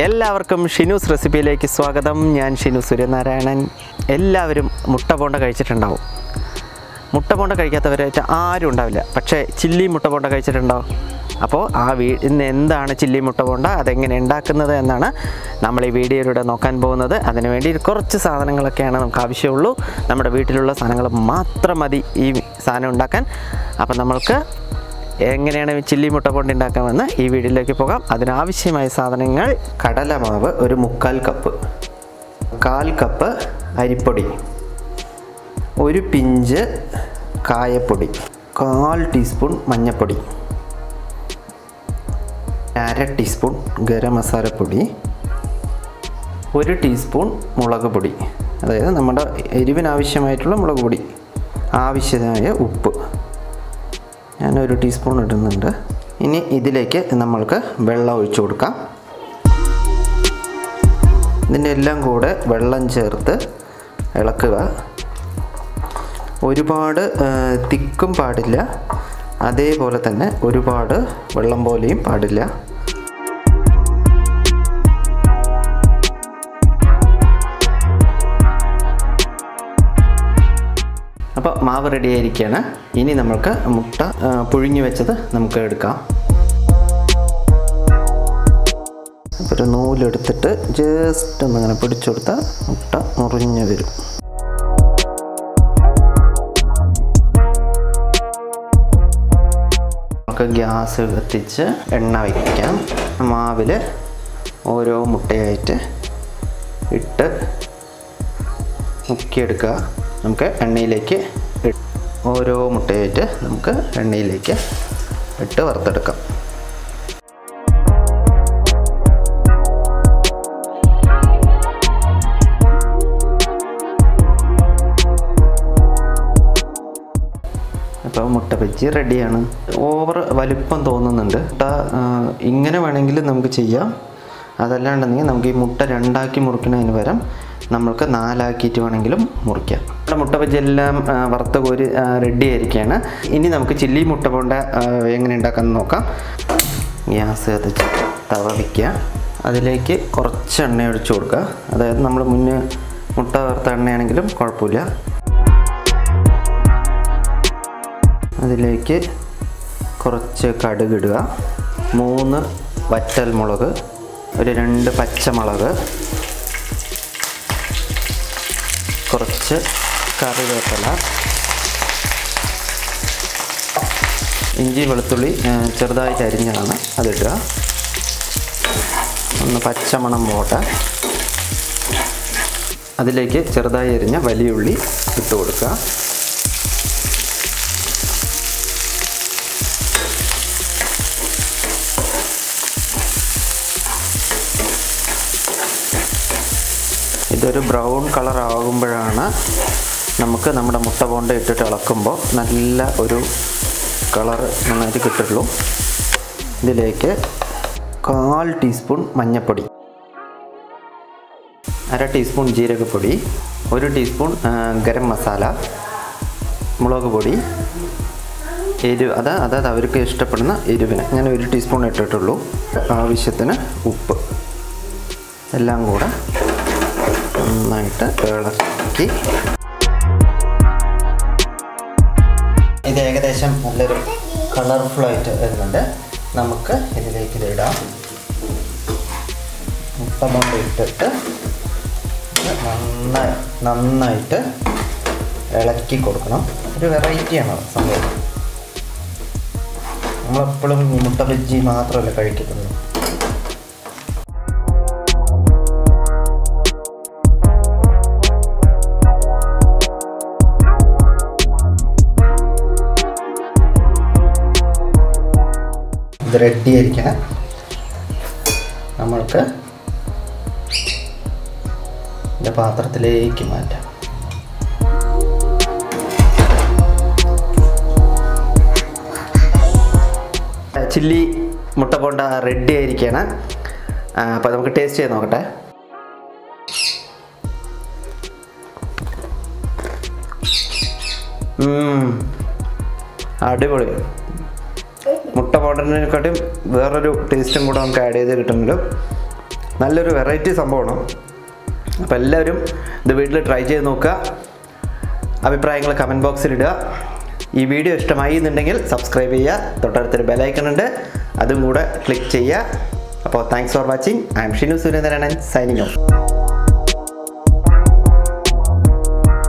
എല്ലാവർക്കും ഷിനൂസ് റെസിപ്പിയിലേക്ക് സ്വാഗതം. ഞാൻ ഷിനു സൂര്യനാരായണൻ. എല്ലാവരും മുട്ട ബോണ്ട കഴിച്ചിട്ടുണ്ടാവും. മുട്ട ബോണ്ട കഴിക്കാത്തവരായിട്ട് ആരും ഉണ്ടാവില്ല. പക്ഷേ ചില്ലി മുട്ട ബോണ്ട കഴിച്ചിട്ടുണ്ടാവും. അപ്പോൾ ഇന്ന് എന്താണ് ചില്ലി മുട്ട ബോണ്ട, അതെങ്ങനെ ഉണ്ടാക്കുന്നത് എന്നാണ് നമ്മൾ ഈ വീഡിയോയിലൂടെ നോക്കാൻ പോകുന്നത്. അതിനുവേണ്ടി കുറച്ച് സാധനങ്ങളൊക്കെയാണ് നമുക്ക് ആവശ്യമുള്ളൂ. നമ്മുടെ വീട്ടിലുള്ള സാധനങ്ങൾ മാത്രം മതി ഈ സാധനം ഉണ്ടാക്കാൻ. അപ്പോൾ നമ്മൾക്ക് എങ്ങനെയാണ് ചില്ലി മുട്ട ബോണ്ട ഉണ്ടാക്കാമെന്ന് ഈ വീഡിയോയിലേക്ക് പോകാം. അതിനാവശ്യമായ സാധനങ്ങൾ: കടലമാവ് ഒരു 3/4 കപ്പ്, 1/4 കപ്പ് അരിപ്പൊടി, ഒരു പിഞ്ച് കായപ്പൊടി, 1/4 ടീസ്പൂൺ മഞ്ഞൾപ്പൊടി, 1/2 ടീസ്പൂൺ ഗരം മസാലപ്പൊടി, 1 ടീസ്പൂൺ മുളക് പൊടി, അതായത് നമ്മുടെ എരിവിനാവശ്യമായിട്ടുള്ള മുളക് പൊടി, ആവശ്യമായ ഉപ്പ്, ഞാൻ 1 ടീസ്പൂൺ ഇടുന്നുണ്ട്. ഇനി ഇതിലേക്ക് നമ്മൾക്ക് വെള്ളം ഒഴിച്ചു കൊടുക്കാം. ഇതിൻ്റെ എല്ലാം കൂടെ വെള്ളം ചേർത്ത് ഇളക്കുക. ഒരുപാട് തിക്കും പാടില്ല, അതേപോലെ തന്നെ ഒരുപാട് വെള്ളം പോലെയും പാടില്ല. അപ്പോൾ മാവ് റെഡി ആയിരിക്കുകയാണ്. ഇനി നമ്മൾക്ക് മുട്ട പുഴുങ്ങി വെച്ചത് നമുക്ക് എടുക്കാം. അപ്പോൾ ഒരു നൂലെടുത്തിട്ട് ജസ്റ്റ് ഒന്നിങ്ങനെ പിടിച്ചു കൊടുത്താൽ മുട്ട മുറിഞ്ഞ് വരും. നമുക്ക് ഗ്യാസ് കത്തിച്ച് എണ്ണ വയ്ക്കാം. മാവിൽ ഓരോ മുട്ടയായിട്ട് ഇട്ട് മുക്കിയെടുക്കുക. നമുക്ക് എണ്ണയിലേക്ക് ഓരോ മുട്ടയായിട്ട് നമുക്ക് എണ്ണയിലേക്ക് ഇട്ട് വറുത്തെടുക്കാം. അപ്പോൾ മുട്ട ബജ്ജി റെഡിയാണ്. ഓവർ വലിപ്പം തോന്നുന്നുണ്ട്. മുട്ട ഇങ്ങനെ വേണമെങ്കിൽ നമുക്ക് ചെയ്യാം. അതല്ലാണ്ടെങ്കിൽ നമുക്ക് ഈ മുട്ട 2ആക്കി മുറിക്കുന്നതിന് പകരം നമ്മൾക്ക് 4ആക്കിയിട്ട് വേണമെങ്കിലും മുറിക്കാം. നമ്മുടെ മുട്ട ബജ്ജി എല്ലാം വറുത്ത് കോരി റെഡി ആയിരിക്കുകയാണ്. ഇനി നമുക്ക് ചില്ലി മുട്ട ബോണ്ട എങ്ങനെ ഉണ്ടാക്കാമെന്ന് നോക്കാം. ഗ്യാസ് കത്തിച്ച് തവ വയ്ക്കുക. അതിലേക്ക് കുറച്ച് എണ്ണ ഒഴിച്ചു കൊടുക്കുക. അതായത് നമ്മൾ മുന്നേ മുട്ട വറുത്ത എണ്ണയാണെങ്കിലും കുഴപ്പമില്ല. അതിലേക്ക് കുറച്ച് കടുക് ഇടുക, 3 വറ്റൽ മുളക്, ഒരു 2 പച്ചമുളക്, കുറച്ച് കറിവേപ്പില, ഇഞ്ചി വെളുത്തുള്ളി ചെറുതായിട്ട് അരിഞ്ഞതാണ്, അതിടുക. ഒന്ന് പച്ചമണം പോട്ടെ. അതിലേക്ക് ചെറുതായി അരിഞ്ഞ വലിയ ഉള്ളി ഇട്ട് കൊടുക്കുക. ഇതൊരു ബ്രൗൺ കളർ ആകുമ്പോഴാണ് നമുക്ക് നമ്മുടെ മുട്ട ബോണ്ട ഇട്ടിട്ട് ഇളക്കുമ്പോൾ നല്ല ഒരു കളർ നന്നായിട്ട് കിട്ടുള്ളൂ. ഇതിലേക്ക് 1/4 ടീസ്പൂൺ മഞ്ഞൾപ്പൊടി, 1/2 ടീസ്പൂൺ ജീരകപ്പൊടി, 1 ടീസ്പൂൺ ഗരം മസാല, മുളക് പൊടി, എരിവ് അതായത് അവർക്ക് ഇഷ്ടപ്പെടുന്ന എരിവിന് ഞാൻ 1 ടീസ്പൂൺ ഇട്ടിട്ടുള്ളൂ. ആവശ്യത്തിന് ഉപ്പ്, എല്ലാം കൂടെ നന്നായിട്ട് ഇളക്കി. ഇത് ഏകദേശം നല്ലൊരു കളർഫുള്ളായിട്ട് വരുന്നുണ്ട്. നമുക്ക് ഇതിലേക്ക് ഇതിടാം. മുട്ട ബോണ്ട ഇട്ടിട്ട് നന്നായിട്ട് ഇളക്കി കൊടുക്കണം. ഒരു വെറൈറ്റിയാണ് സംഭവം. നമ്മളെപ്പോഴും മുട്ട ബജ്ജി മാത്രമല്ല കഴിക്കത്തുള്ളൂ. ഇത് റെഡി ആയിരിക്കണം. നമ്മൾക്ക് ഇതിൻ്റെ പാത്രത്തിലേക്ക് മാറ്റാം. ചില്ലി മുട്ട ബോണ്ട റെഡി ആയിരിക്കുകയാണ്. അപ്പോൾ നമുക്ക് ടേസ്റ്റ് ചെയ്ത് നോക്കട്ടെ. അടിപൊളി. മുട്ട പൗഡറിനെക്കാട്ടും വേറൊരു ടേസ്റ്റും കൂടെ നമുക്ക് ആഡ് ചെയ്ത് കിട്ടുന്നുണ്ട്. നല്ലൊരു വെറൈറ്റി സംഭവമാണ്. അപ്പോൾ എല്ലാവരും ഇത് വീട്ടിൽ ട്രൈ ചെയ്ത് നോക്കുക. അഭിപ്രായങ്ങൾ കമൻറ്റ് ബോക്സിൽ ഇടുക. ഈ വീഡിയോ ഇഷ്ടമായി എന്നുണ്ടെങ്കിൽ സബ്സ്ക്രൈബ് ചെയ്യുക. തൊട്ടടുത്തൊരു ബെലൈക്കൺ ഉണ്ട്, അതും കൂടെ ക്ലിക്ക് ചെയ്യുക. അപ്പോൾ thanks for watching. I'm Shinu Surendranarayanan signing of.